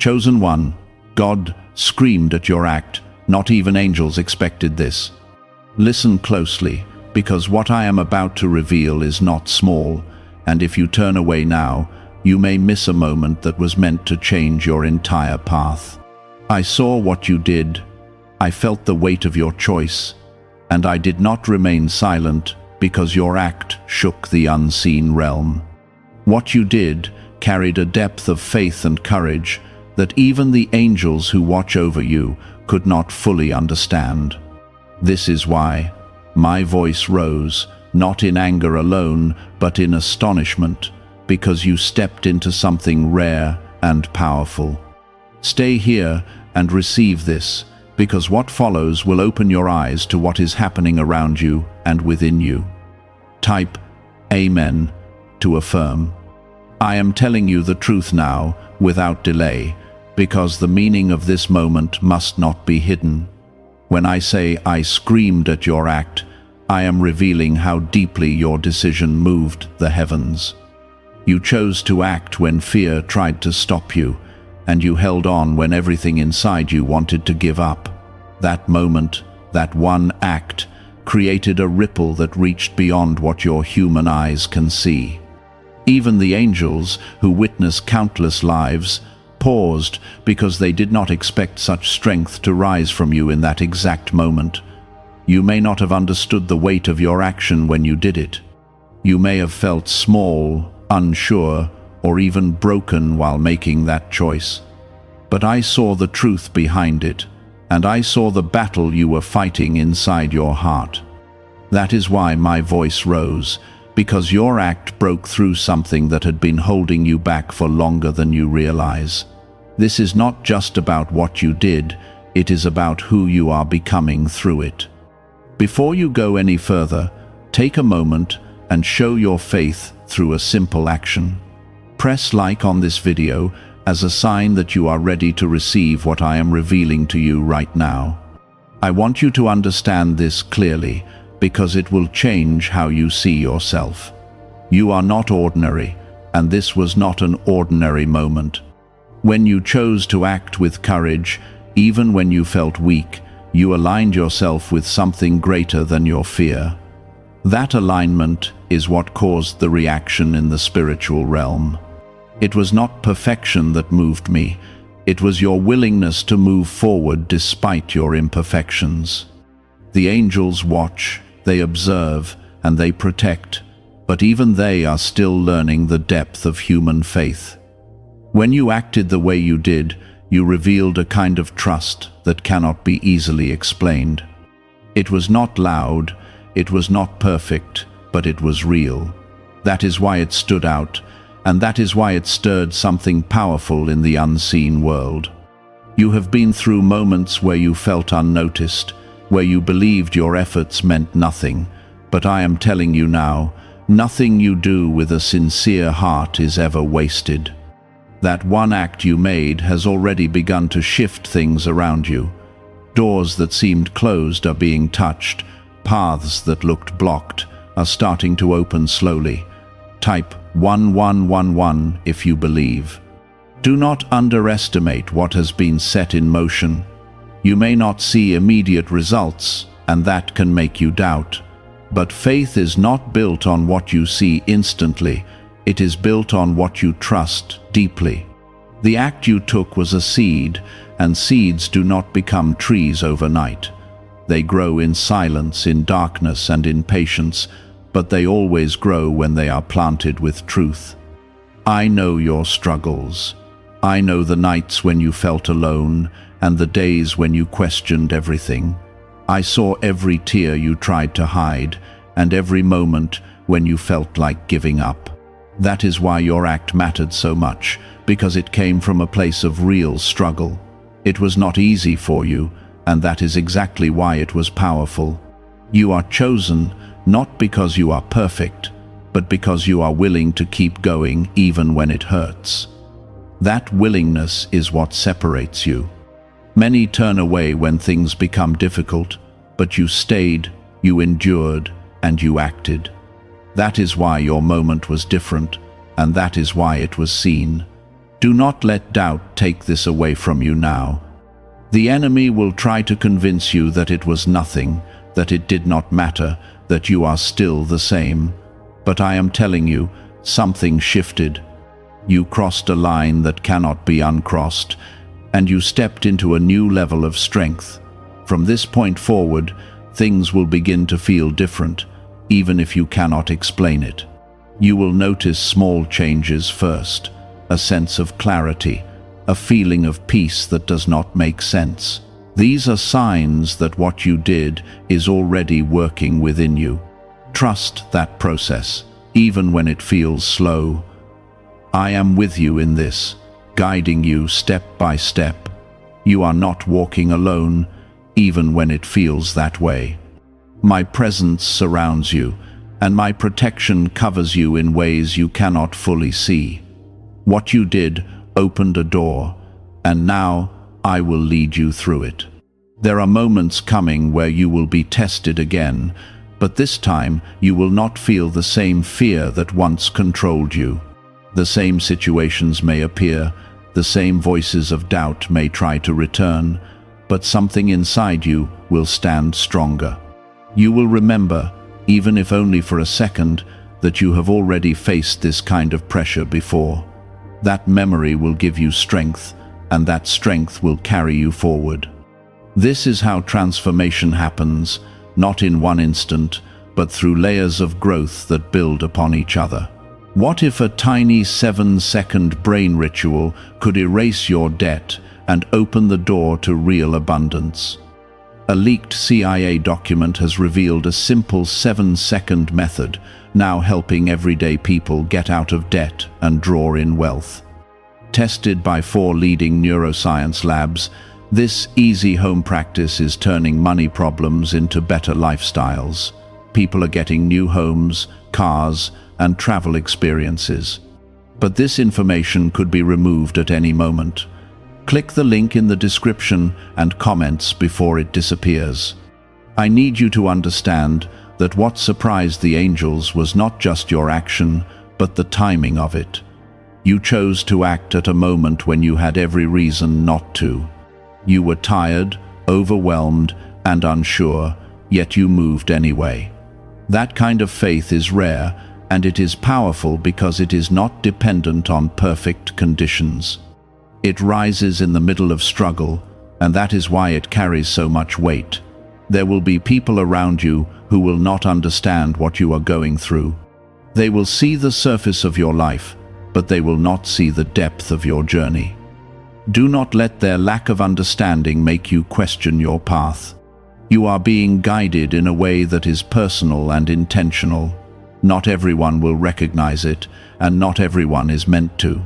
Chosen one, God screamed at your act. Not even angels expected this. Listen closely, because what I am about to reveal is not small, and if you turn away now, you may miss a moment that was meant to change your entire path. I saw what you did. I felt the weight of your choice, and I did not remain silent because your act shook the unseen realm. What you did carried a depth of faith and courage that even the angels who watch over you could not fully understand. This is why my voice rose, not in anger alone, but in astonishment, because you stepped into something rare and powerful. Stay here and receive this, because what follows will open your eyes to what is happening around you and within you. Type Amen to affirm. I am telling you the truth now, without delay, because the meaning of this moment must not be hidden. When I say I screamed at your act, I am revealing how deeply your decision moved the heavens. You chose to act when fear tried to stop you, and you held on when everything inside you wanted to give up. That moment, that one act, created a ripple that reached beyond what your human eyes can see. Even the angels, who witness countless lives, paused because they did not expect such strength to rise from you in that exact moment. You may not have understood the weight of your action when you did it. You may have felt small, unsure, or even broken while making that choice. But I saw the truth behind it, and I saw the battle you were fighting inside your heart. That is why my voice rose, because your act broke through something that had been holding you back for longer than you realize. This is not just about what you did, it is about who you are becoming through it. Before you go any further, take a moment and show your faith through a simple action. Press like on this video as a sign that you are ready to receive what I am revealing to you right now. I want you to understand this clearly, because it will change how you see yourself. You are not ordinary, and this was not an ordinary moment. When you chose to act with courage, even when you felt weak, you aligned yourself with something greater than your fear. That alignment is what caused the reaction in the spiritual realm. It was not perfection that moved me, it was your willingness to move forward despite your imperfections. The angels watch, they observe, and they protect, but even they are still learning the depth of human faith. When you acted the way you did, you revealed a kind of trust that cannot be easily explained. It was not loud, it was not perfect, but it was real. That is why it stood out, and that is why it stirred something powerful in the unseen world. You have been through moments where you felt unnoticed, where you believed your efforts meant nothing, but I am telling you now, nothing you do with a sincere heart is ever wasted. That one act you made has already begun to shift things around you. Doors that seemed closed are being touched, paths that looked blocked are starting to open slowly. Type 1111 if you believe. Do not underestimate what has been set in motion. You may not see immediate results, and that can make you doubt. But faith is not built on what you see instantly, it is built on what you trust deeply. The act you took was a seed, and seeds do not become trees overnight. They grow in silence, in darkness, and in patience, but they always grow when they are planted with truth. I know your struggles. I know the nights when you felt alone, and the days when you questioned everything. I saw every tear you tried to hide, and every moment when you felt like giving up. That is why your act mattered so much, because it came from a place of real struggle. It was not easy for you, and that is exactly why it was powerful. You are chosen not because you are perfect, but because you are willing to keep going even when it hurts. That willingness is what separates you. Many turn away when things become difficult, but you stayed, you endured, and you acted. That is why your moment was different, and that is why it was seen. Do not let doubt take this away from you now. The enemy will try to convince you that it was nothing, that it did not matter, that you are still the same. But I am telling you, something shifted. You crossed a line that cannot be uncrossed, and you stepped into a new level of strength. From this point forward, things will begin to feel different, even if you cannot explain it. You will notice small changes first, a sense of clarity, a feeling of peace that does not make sense. These are signs that what you did is already working within you. Trust that process, even when it feels slow. I am with you in this, guiding you step by step. You are not walking alone, even when it feels that way. My presence surrounds you, and my protection covers you in ways you cannot fully see. What you did opened a door, and now I will lead you through it. There are moments coming where you will be tested again, but this time you will not feel the same fear that once controlled you. The same situations may appear, the same voices of doubt may try to return, but something inside you will stand stronger. You will remember, even if only for a second, that you have already faced this kind of pressure before. That memory will give you strength, and that strength will carry you forward. This is how transformation happens, not in one instant, but through layers of growth that build upon each other. What if a tiny 7-second brain ritual could erase your debt and open the door to real abundance? A leaked CIA document has revealed a simple 7-second method, now helping everyday people get out of debt and draw in wealth. Tested by 4 leading neuroscience labs, this easy home practice is turning money problems into better lifestyles. People are getting new homes, cars, and travel experiences. But this information could be removed at any moment. Click the link in the description and comments before it disappears. I need you to understand that what surprised the angels was not just your action, but the timing of it. You chose to act at a moment when you had every reason not to. You were tired, overwhelmed, and unsure, yet you moved anyway. That kind of faith is rare, and it is powerful because it is not dependent on perfect conditions. It rises in the middle of struggle, and that is why it carries so much weight. There will be people around you who will not understand what you are going through. They will see the surface of your life, but they will not see the depth of your journey. Do not let their lack of understanding make you question your path. You are being guided in a way that is personal and intentional. Not everyone will recognize it, and not everyone is meant to.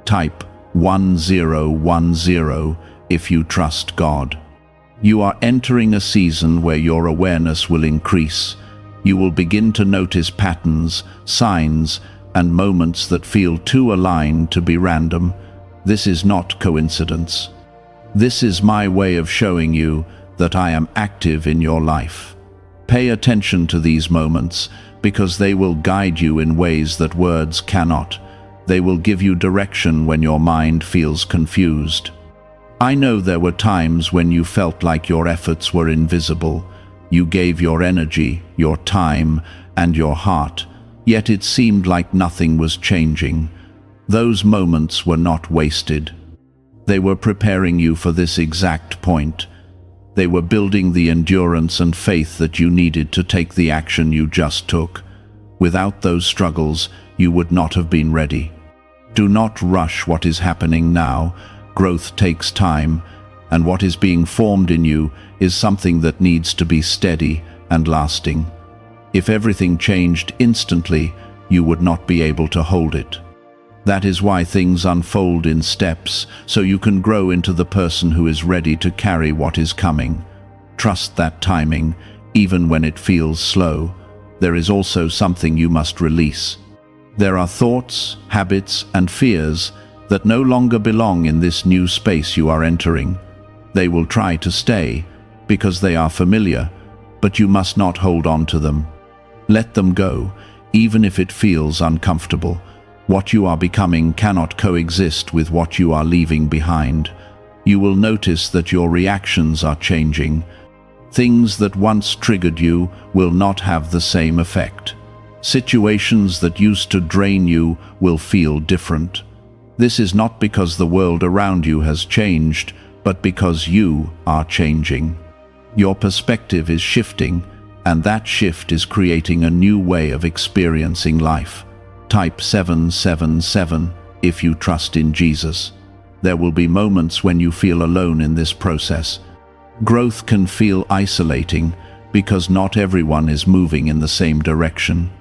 Type 1010 if you trust God. You are entering a season where your awareness will increase. You will begin to notice patterns, signs, and moments that feel too aligned to be random. This is not coincidence. This is my way of showing you that I am active in your life. Pay attention to these moments, because they will guide you in ways that words cannot. They will give you direction when your mind feels confused. I know there were times when you felt like your efforts were invisible. You gave your energy, your time, and your heart, yet it seemed like nothing was changing. Those moments were not wasted. They were preparing you for this exact point. They were building the endurance and faith that you needed to take the action you just took. Without those struggles, you would not have been ready. Do not rush what is happening now. Growth takes time, and what is being formed in you is something that needs to be steady and lasting. If everything changed instantly, you would not be able to hold it. That is why things unfold in steps, so you can grow into the person who is ready to carry what is coming. Trust that timing, even when it feels slow. There is also something you must release. There are thoughts, habits, and fears that no longer belong in this new space you are entering. They will try to stay, because they are familiar, but you must not hold on to them. Let them go, even if it feels uncomfortable. What you are becoming cannot coexist with what you are leaving behind. You will notice that your reactions are changing. Things that once triggered you will not have the same effect. Situations that used to drain you will feel different. This is not because the world around you has changed, but because you are changing. Your perspective is shifting, and that shift is creating a new way of experiencing life. Type 777 if you trust in Jesus. There will be moments when you feel alone in this process. Growth can feel isolating because not everyone is moving in the same direction.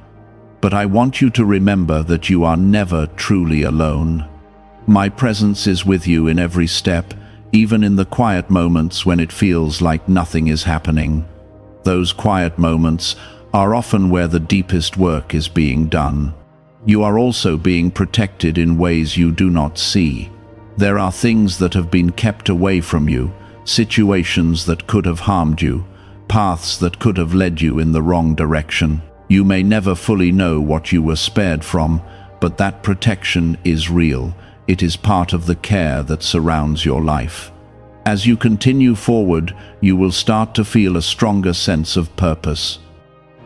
But I want you to remember that you are never truly alone. My presence is with you in every step, even in the quiet moments when it feels like nothing is happening. Those quiet moments are often where the deepest work is being done. You are also being protected in ways you do not see. There are things that have been kept away from you, situations that could have harmed you, paths that could have led you in the wrong direction. You may never fully know what you were spared from, but that protection is real. It is part of the care that surrounds your life. As you continue forward, you will start to feel a stronger sense of purpose.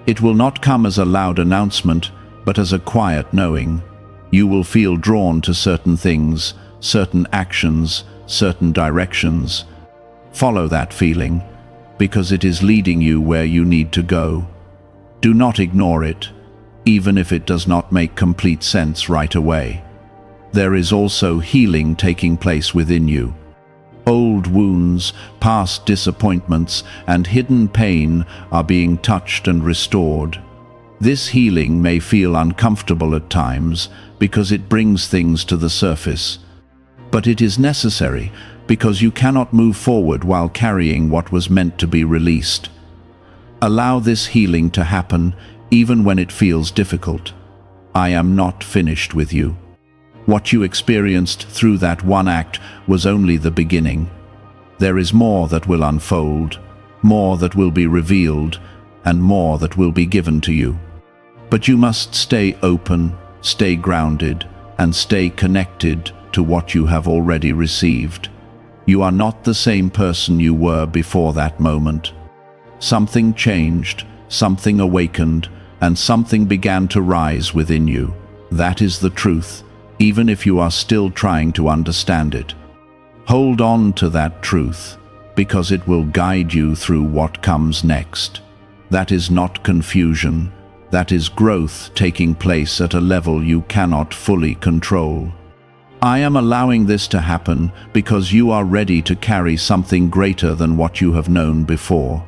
It will not come as a loud announcement, but as a quiet knowing. You will feel drawn to certain things, certain actions, certain directions. Follow that feeling, because it is leading you where you need to go. Do not ignore it, even if it does not make complete sense right away. There is also healing taking place within you. Old wounds, past disappointments, and hidden pain are being touched and restored. This healing may feel uncomfortable at times because it brings things to the surface. But it is necessary because you cannot move forward while carrying what was meant to be released. Allow this healing to happen even when it feels difficult. I am not finished with you. What you experienced through that one act was only the beginning. There is more that will unfold, more that will be revealed, and more that will be given to you. But you must stay open, stay grounded, and stay connected to what you have already received. You are not the same person you were before that moment. Something changed, something awakened, and something began to rise within you. That is the truth, even if you are still trying to understand it. Hold on to that truth, because it will guide you through what comes next. That is not confusion. That is growth taking place at a level you cannot fully control. I am allowing this to happen because you are ready to carry something greater than what you have known before.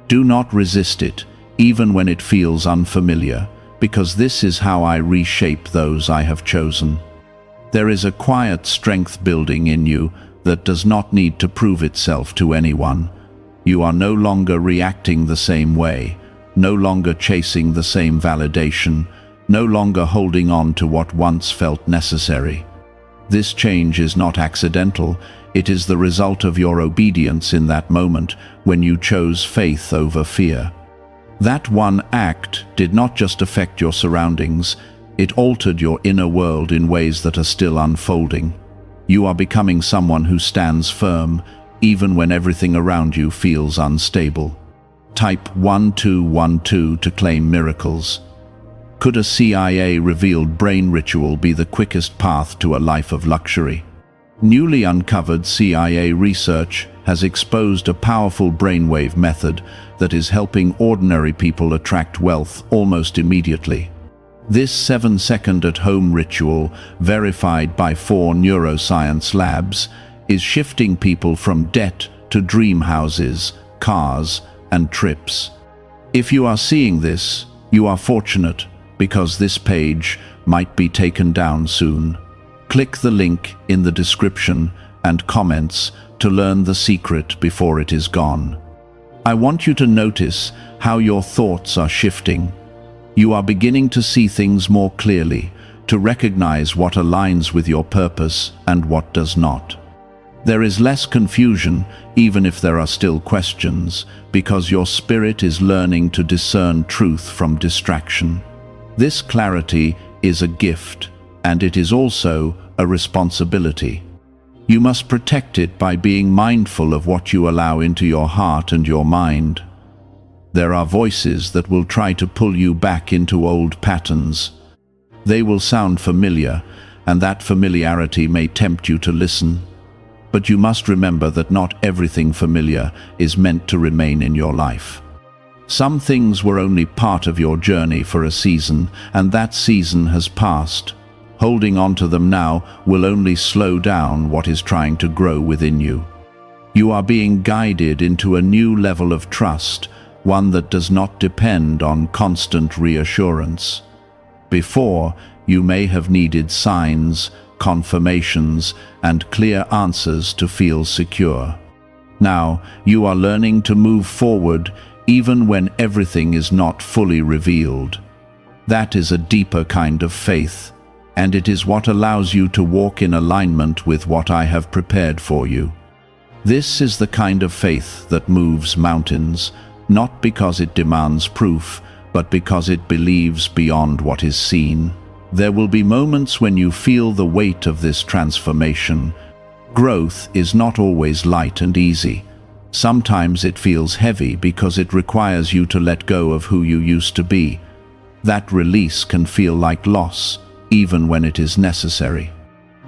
Do not resist it, even when it feels unfamiliar, because this is how I reshape those I have chosen. There is a quiet strength building in you that does not need to prove itself to anyone. You are no longer reacting the same way, no longer chasing the same validation, no longer holding on to what once felt necessary. This change is not accidental. It is the result of your obedience in that moment when you chose faith over fear. That one act did not just affect your surroundings, it altered your inner world in ways that are still unfolding. You are becoming someone who stands firm, even when everything around you feels unstable. Type 1212 to claim miracles. Could a CIA-revealed brain ritual be the quickest path to a life of luxury? Newly uncovered CIA research has exposed a powerful brainwave method that is helping ordinary people attract wealth almost immediately. This 7-second at-home ritual, verified by 4 neuroscience labs, is shifting people from debt to dream houses, cars, and trips. If you are seeing this, you are fortunate, because this page might be taken down soon. Click the link in the description and comments to learn the secret before it is gone. I want you to notice how your thoughts are shifting. You are beginning to see things more clearly, to recognize what aligns with your purpose and what does not. There is less confusion, even if there are still questions, because your spirit is learning to discern truth from distraction. This clarity is a gift. and it is also a responsibility. You must protect it by being mindful of what you allow into your heart and your mind. There are voices that will try to pull you back into old patterns. They will sound familiar, and that familiarity may tempt you to listen. But you must remember that not everything familiar is meant to remain in your life. Some things were only part of your journey for a season, and that season has passed. Holding on to them now will only slow down what is trying to grow within you. You are being guided into a new level of trust, one that does not depend on constant reassurance. Before, you may have needed signs, confirmations, and clear answers to feel secure. Now, you are learning to move forward even when everything is not fully revealed. That is a deeper kind of faith, and it is what allows you to walk in alignment with what I have prepared for you. This is the kind of faith that moves mountains, not because it demands proof, but because it believes beyond what is seen. There will be moments when you feel the weight of this transformation. Growth is not always light and easy. Sometimes it feels heavy because it requires you to let go of who you used to be. That release can feel like loss, even when it is necessary.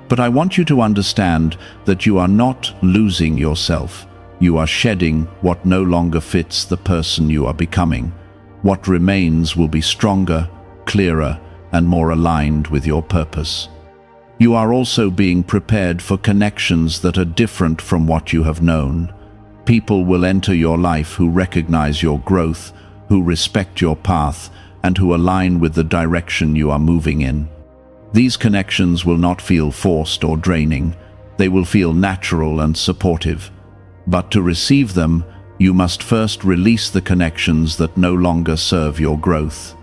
But I want you to understand that you are not losing yourself. You are shedding what no longer fits the person you are becoming. What remains will be stronger, clearer, and more aligned with your purpose. You are also being prepared for connections that are different from what you have known. People will enter your life who recognize your growth, who respect your path, and who align with the direction you are moving in. These connections will not feel forced or draining. They will feel natural and supportive. But to receive them, you must first release the connections that no longer serve your growth.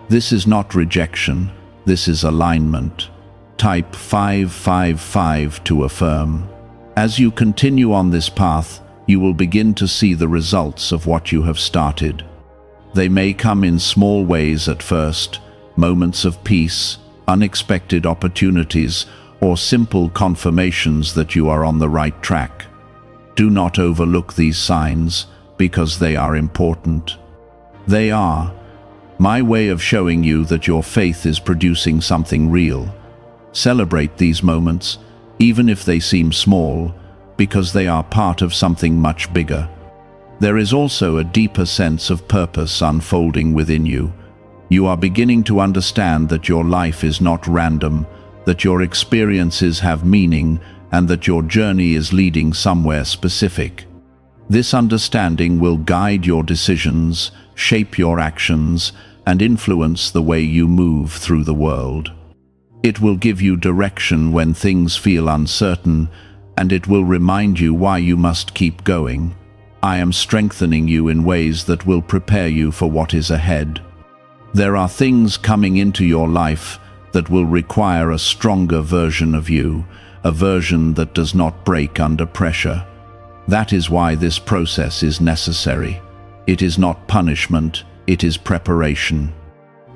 This is not rejection, this is alignment. Type 555 to affirm. As you continue on this path, you will begin to see the results of what you have started. They may come in small ways at first, moments of peace, unexpected opportunities, or simple confirmations that you are on the right track. Do not overlook these signs, because they are important. They are my way of showing you that your faith is producing something real. Celebrate these moments, even if they seem small, because they are part of something much bigger. There is also a deeper sense of purpose unfolding within you. You are beginning to understand that your life is not random, that your experiences have meaning, and that your journey is leading somewhere specific. This understanding will guide your decisions, shape your actions, and influence the way you move through the world. It will give you direction when things feel uncertain, and it will remind you why you must keep going. I am strengthening you in ways that will prepare you for what is ahead. There are things coming into your life that will require a stronger version of you, a version that does not break under pressure. That is why this process is necessary. It is not punishment, it is preparation.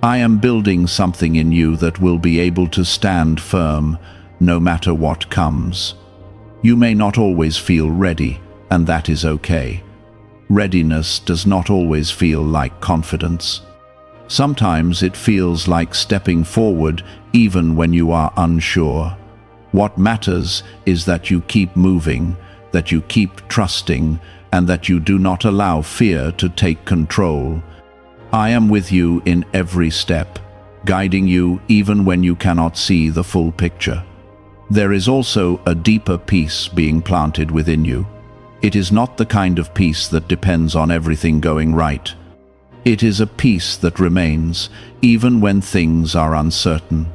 I am building something in you that will be able to stand firm, no matter what comes. You may not always feel ready, and that is okay. Readiness does not always feel like confidence. Sometimes it feels like stepping forward even when you are unsure. What matters is that you keep moving, that you keep trusting, and that you do not allow fear to take control. I am with you in every step, guiding you even when you cannot see the full picture. There is also a deeper peace being planted within you. It is not the kind of peace that depends on everything going right. It is a peace that remains, even when things are uncertain.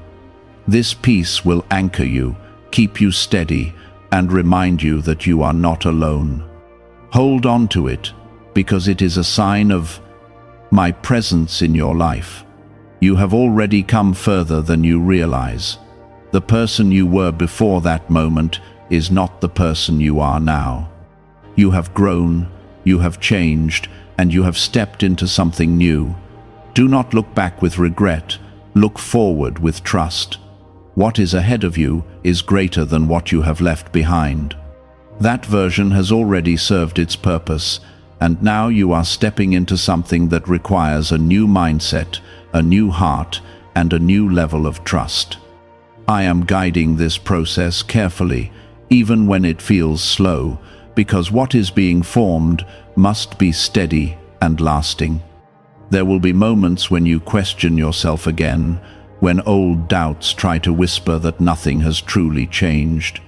This peace will anchor you, keep you steady, and remind you that you are not alone. Hold on to it, because it is a sign of my presence in your life. You have already come further than you realize. The person you were before that moment is not the person you are now. You have grown, you have changed, and you have stepped into something new. Do not look back with regret, look forward with trust. What is ahead of you is greater than what you have left behind. That version has already served its purpose, and now you are stepping into something that requires a new mindset, a new heart, and a new level of trust. I am guiding this process carefully, even when it feels slow, because what is being formed must be steady and lasting. There will be moments when you question yourself again, when old doubts try to whisper that nothing has truly changed.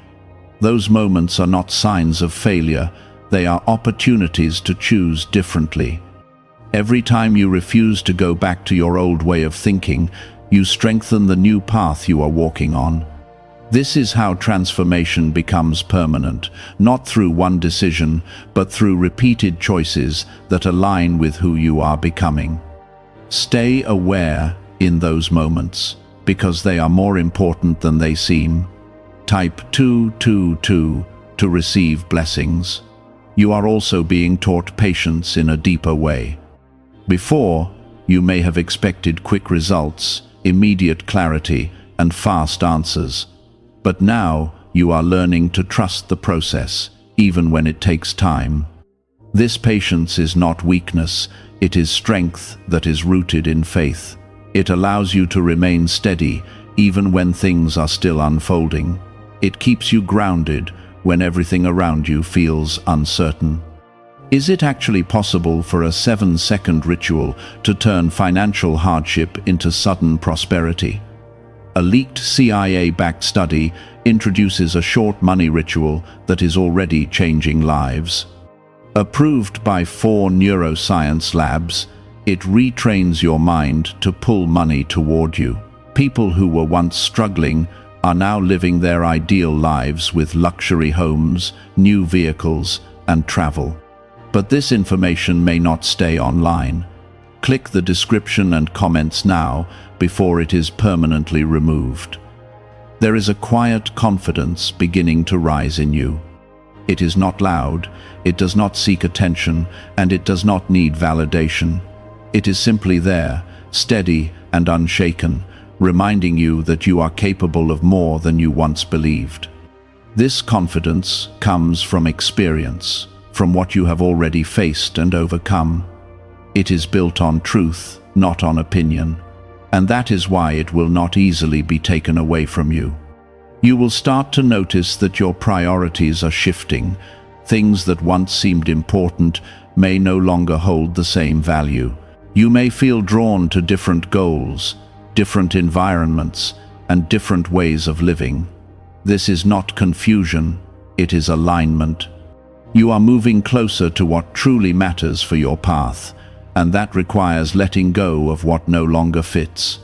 Those moments are not signs of failure, they are opportunities to choose differently. Every time you refuse to go back to your old way of thinking, you strengthen the new path you are walking on. This is how transformation becomes permanent, not through one decision, but through repeated choices that align with who you are becoming. Stay aware in those moments, because they are more important than they seem. Type 222 to receive blessings. You are also being taught patience in a deeper way. Before, you may have expected quick results, immediate clarity, and fast answers. But now you are learning to trust the process, even when it takes time. This patience is not weakness, it is strength that is rooted in faith. It allows you to remain steady, even when things are still unfolding. It keeps you grounded when everything around you feels uncertain. Is it actually possible for a 7-second ritual to turn financial hardship into sudden prosperity? A leaked CIA-backed study introduces a short money ritual that is already changing lives. Approved by 4 neuroscience labs, it retrains your mind to pull money toward you. People who were once struggling are now living their ideal lives with luxury homes, new vehicles, and travel. But this information may not stay online. Click the description and comments now before it is permanently removed. There is a quiet confidence beginning to rise in you. It is not loud, it does not seek attention, and it does not need validation. It is simply there, steady and unshaken, reminding you that you are capable of more than you once believed. This confidence comes from experience, from what you have already faced and overcome. It is built on truth, not on opinion, and that is why it will not easily be taken away from you. You will start to notice that your priorities are shifting. Things that once seemed important may no longer hold the same value. You may feel drawn to different goals, different environments, and different ways of living. This is not confusion, it is alignment. You are moving closer to what truly matters for your path, and that requires letting go of what no longer fits.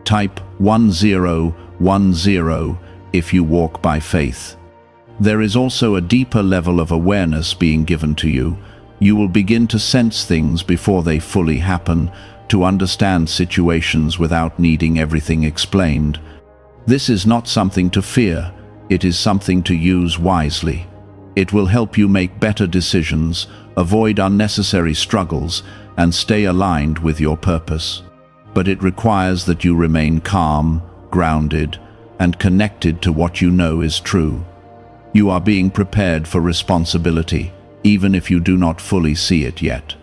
Type 1010 if you walk by faith. There is also a deeper level of awareness being given to you. You will begin to sense things before they fully happen, to understand situations without needing everything explained. This is not something to fear, it is something to use wisely. It will help you make better decisions, avoid unnecessary struggles, and stay aligned with your purpose. But it requires that you remain calm, grounded, and connected to what you know is true. You are being prepared for responsibility, even if you do not fully see it yet.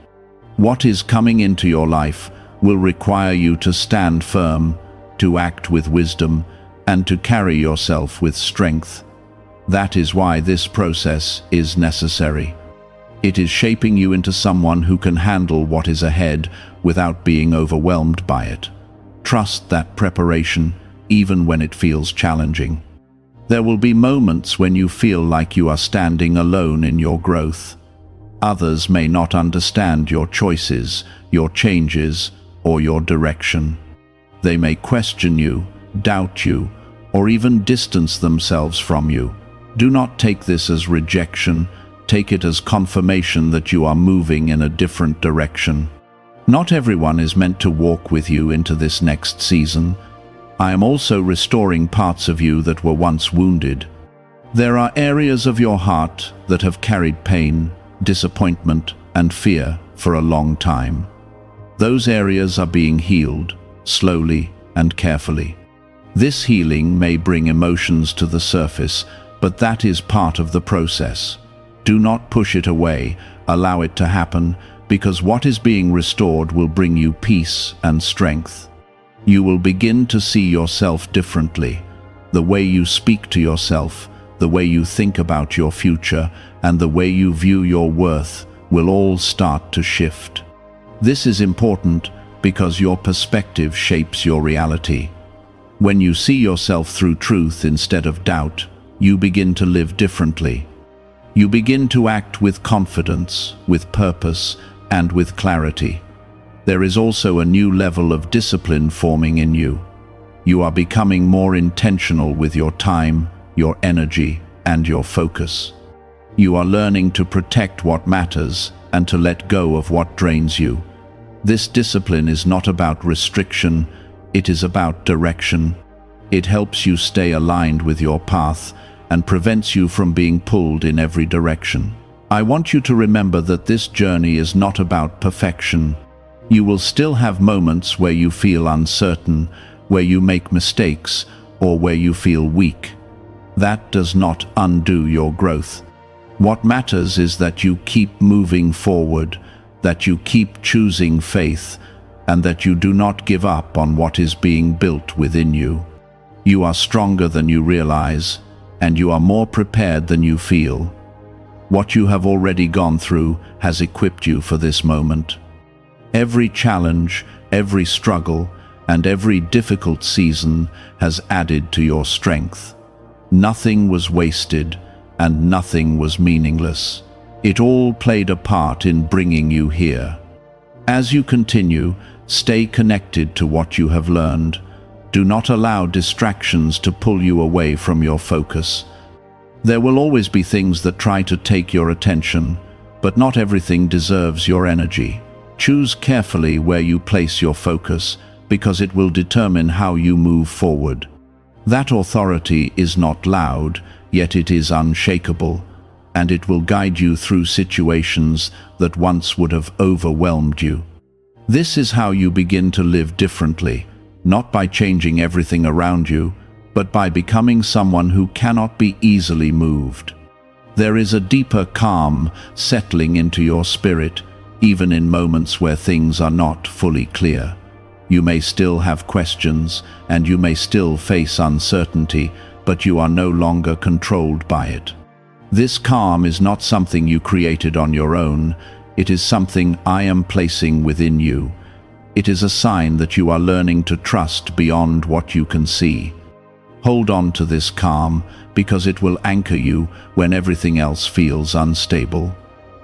What is coming into your life will require you to stand firm, to act with wisdom, and to carry yourself with strength. That is why this process is necessary. It is shaping you into someone who can handle what is ahead without being overwhelmed by it. Trust that preparation, even when it feels challenging. There will be moments when you feel like you are standing alone in your growth. Others may not understand your choices, your changes, or your direction. They may question you, doubt you, or even distance themselves from you. Do not take this as rejection. Take it as confirmation that you are moving in a different direction. Not everyone is meant to walk with you into this next season. I am also restoring parts of you that were once wounded. There are areas of your heart that have carried pain, disappointment, and fear for a long time. Those areas are being healed, slowly and carefully. This healing may bring emotions to the surface, but that is part of the process. Do not push it away, allow it to happen, because what is being restored will bring you peace and strength. You will begin to see yourself differently. The way you speak to yourself, the way you think about your future, and the way you view your worth will all start to shift. This is important because your perspective shapes your reality. When you see yourself through truth instead of doubt, you begin to live differently. You begin to act with confidence, with purpose, and with clarity. There is also a new level of discipline forming in you. You are becoming more intentional with your time, your energy, and your focus. You are learning to protect what matters and to let go of what drains you. This discipline is not about restriction, it is about direction. It helps you stay aligned with your path and prevents you from being pulled in every direction. I want you to remember that this journey is not about perfection. You will still have moments where you feel uncertain, where you make mistakes, or where you feel weak. That does not undo your growth. What matters is that you keep moving forward, that you keep choosing faith, and that you do not give up on what is being built within you. You are stronger than you realize, and you are more prepared than you feel. What you have already gone through has equipped you for this moment. Every challenge, every struggle, and every difficult season has added to your strength. Nothing was wasted, and nothing was meaningless. It all played a part in bringing you here. As you continue, stay connected to what you have learned. Do not allow distractions to pull you away from your focus. There will always be things that try to take your attention, but not everything deserves your energy. Choose carefully where you place your focus, because it will determine how you move forward. That authority is not loud, yet it is unshakable, and it will guide you through situations that once would have overwhelmed you. This is how you begin to live differently, not by changing everything around you, but by becoming someone who cannot be easily moved. There is a deeper calm settling into your spirit, even in moments where things are not fully clear. You may still have questions, and you may still face uncertainty, but you are no longer controlled by it. This calm is not something you created on your own, it is something I am placing within you. It is a sign that you are learning to trust beyond what you can see. Hold on to this calm, because it will anchor you when everything else feels unstable.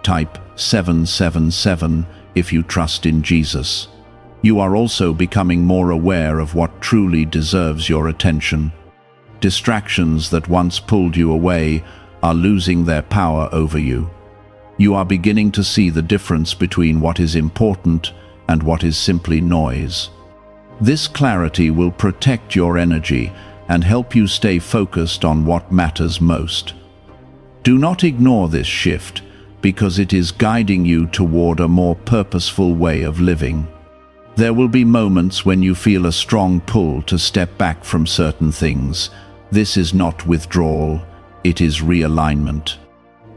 Type 777 if you trust in Jesus. You are also becoming more aware of what truly deserves your attention. Distractions that once pulled you away are losing their power over you. You are beginning to see the difference between what is important and what is simply noise. This clarity will protect your energy and help you stay focused on what matters most. Do not ignore this shift, because it is guiding you toward a more purposeful way of living. There will be moments when you feel a strong pull to step back from certain things. This is not withdrawal, it is realignment.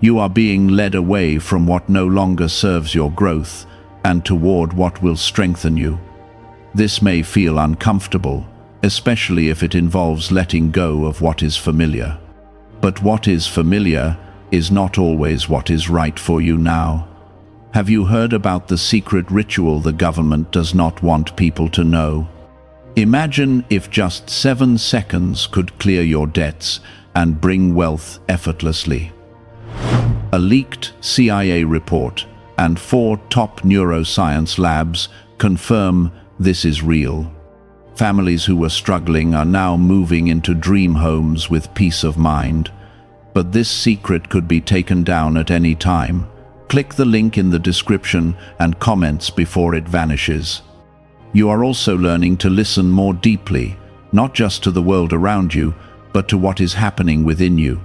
You are being led away from what no longer serves your growth and toward what will strengthen you. This may feel uncomfortable, especially if it involves letting go of what is familiar. But what is familiar is not always what is right for you now. Have you heard about the secret ritual the government does not want people to know? Imagine if just 7 seconds could clear your debts and bring wealth effortlessly. A leaked CIA report and 4 top neuroscience labs confirm this is real. Families who were struggling are now moving into dream homes with peace of mind. But this secret could be taken down at any time. Click the link in the description and comments before it vanishes. You are also learning to listen more deeply, not just to the world around you, but to what is happening within you.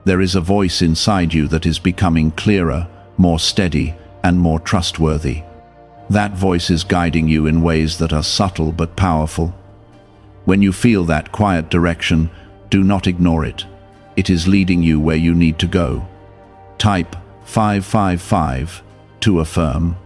There is a voice inside you that is becoming clearer, more steady, and more trustworthy. That voice is guiding you in ways that are subtle but powerful. When you feel that quiet direction, do not ignore it. It is leading you where you need to go. Type 555 to affirm.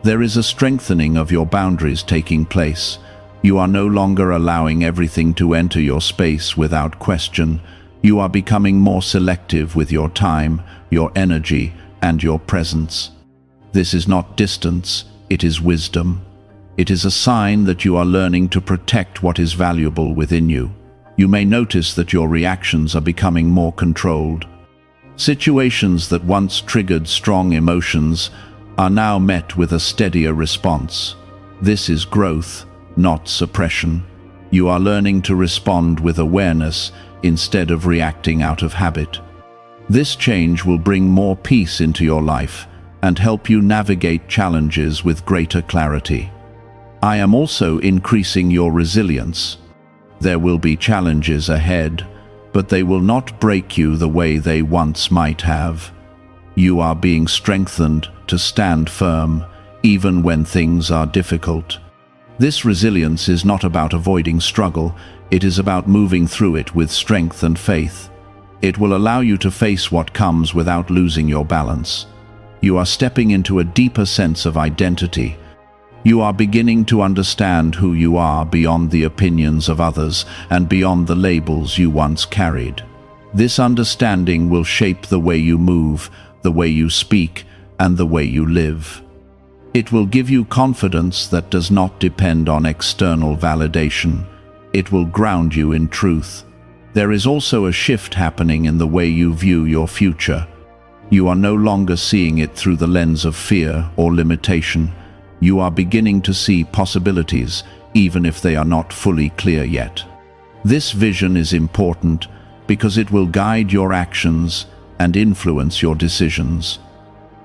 There is a strengthening of your boundaries taking place. You are no longer allowing everything to enter your space without question. You are becoming more selective with your time, your energy, and your presence. This is not distance, it is wisdom. It is a sign that you are learning to protect what is valuable within you. You may notice that your reactions are becoming more controlled. Situations that once triggered strong emotions are now met with a steadier response. This is growth, not suppression. You are learning to respond with awareness instead of reacting out of habit. This change will bring more peace into your life and help you navigate challenges with greater clarity. I am also increasing your resilience. There will be challenges ahead, but they will not break you the way they once might have. You are being strengthened to stand firm, even when things are difficult. This resilience is not about avoiding struggle, it is about moving through it with strength and faith. It will allow you to face what comes without losing your balance. You are stepping into a deeper sense of identity. You are beginning to understand who you are beyond the opinions of others and beyond the labels you once carried. This understanding will shape the way you move, the way you speak, and the way you live. It will give you confidence that does not depend on external validation. It will ground you in truth. There is also a shift happening in the way you view your future. You are no longer seeing it through the lens of fear or limitation. You are beginning to see possibilities, even if they are not fully clear yet. This vision is important because it will guide your actions and influence your decisions.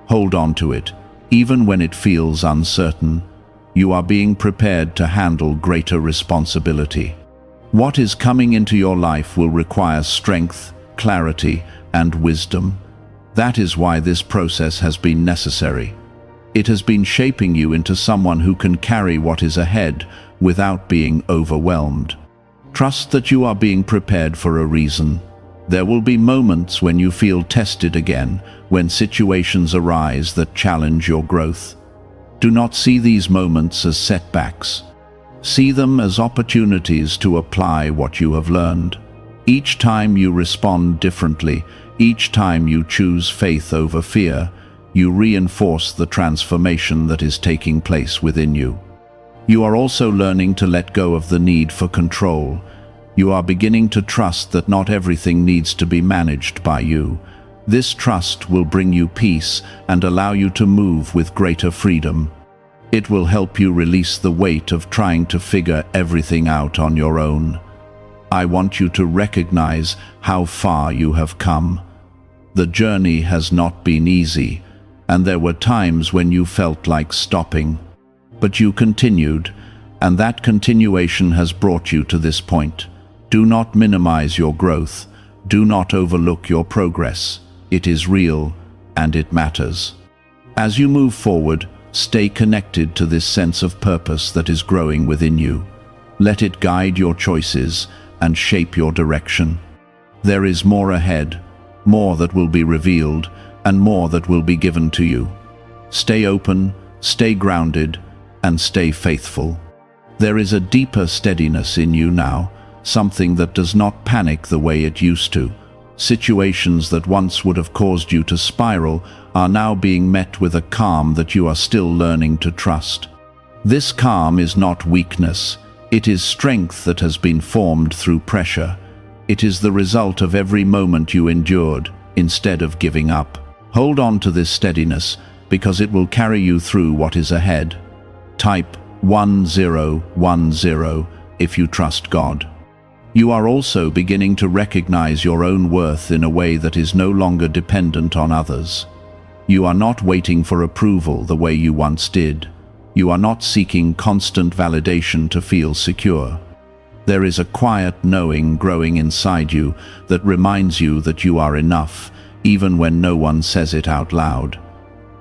Hold on to it, even when it feels uncertain. You are being prepared to handle greater responsibility. What is coming into your life will require strength, clarity, and wisdom. That is why this process has been necessary. It has been shaping you into someone who can carry what is ahead without being overwhelmed. Trust that you are being prepared for a reason. There will be moments when you feel tested again, when situations arise that challenge your growth. Do not see these moments as setbacks. See them as opportunities to apply what you have learned. Each time you respond differently, each time you choose faith over fear, you reinforce the transformation that is taking place within you. You are also learning to let go of the need for control. You are beginning to trust that not everything needs to be managed by you. This trust will bring you peace and allow you to move with greater freedom. It will help you release the weight of trying to figure everything out on your own. I want you to recognize how far you have come. The journey has not been easy, and there were times when you felt like stopping. But you continued, and that continuation has brought you to this point. Do not minimize your growth. Do not overlook your progress. It is real, and it matters. As you move forward, stay connected to this sense of purpose that is growing within you. Let it guide your choices and shape your direction. There is more ahead, more that will be revealed, and more that will be given to you. Stay open, stay grounded, and stay faithful. There is a deeper steadiness in you now, something that does not panic the way it used to. Situations that once would have caused you to spiral are now being met with a calm that you are still learning to trust. This calm is not weakness. It is strength that has been formed through pressure. It is the result of every moment you endured instead of giving up. Hold on to this steadiness because it will carry you through what is ahead. Type 1010 if you trust God. You are also beginning to recognize your own worth in a way that is no longer dependent on others. You are not waiting for approval the way you once did. You are not seeking constant validation to feel secure. There is a quiet knowing growing inside you that reminds you that you are enough, even when no one says it out loud.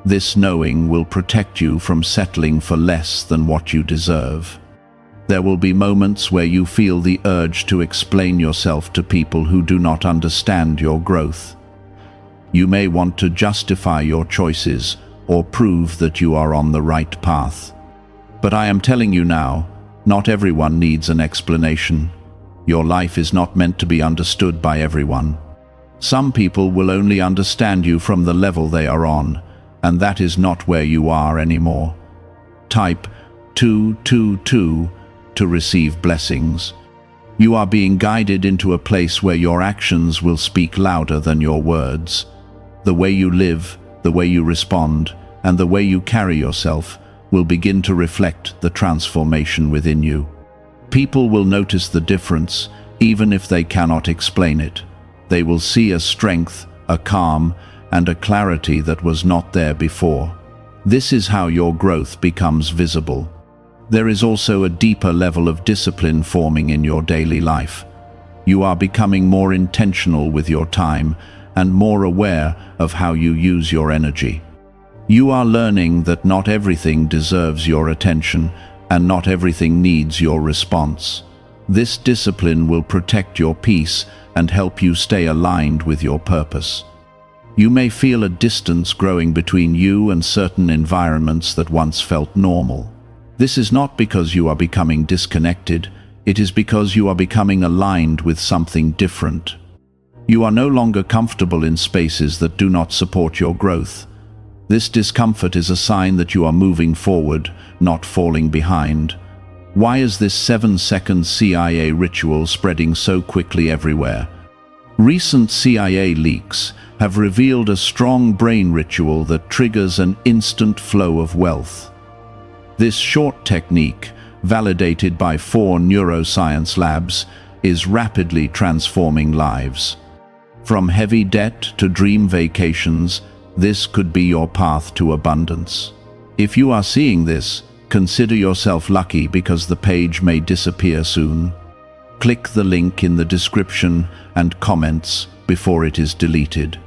This knowing will protect you from settling for less than what you deserve. There will be moments where you feel the urge to explain yourself to people who do not understand your growth. You may want to justify your choices or prove that you are on the right path. But I am telling you now, not everyone needs an explanation. Your life is not meant to be understood by everyone. Some people will only understand you from the level they are on, and that is not where you are anymore. Type 222 to receive blessings. You are being guided into a place where your actions will speak louder than your words. The way you live, the way you respond, and the way you carry yourself will begin to reflect the transformation within you. People will notice the difference, even if they cannot explain it. They will see a strength, a calm, and a clarity that was not there before. This is how your growth becomes visible. There is also a deeper level of discipline forming in your daily life. You are becoming more intentional with your time and more aware of how you use your energy. You are learning that not everything deserves your attention and not everything needs your response. This discipline will protect your peace and help you stay aligned with your purpose. You may feel a distance growing between you and certain environments that once felt normal. This is not because you are becoming disconnected, it is because you are becoming aligned with something different. You are no longer comfortable in spaces that do not support your growth. This discomfort is a sign that you are moving forward, not falling behind. Why is this 7-second CIA ritual spreading so quickly everywhere? Recent CIA leaks have revealed a strong brain ritual that triggers an instant flow of wealth. This short technique, validated by 4 neuroscience labs, is rapidly transforming lives. From heavy debt to dream vacations, this could be your path to abundance. If you are seeing this, consider yourself lucky because the page may disappear soon. Click the link in the description and comments before it is deleted.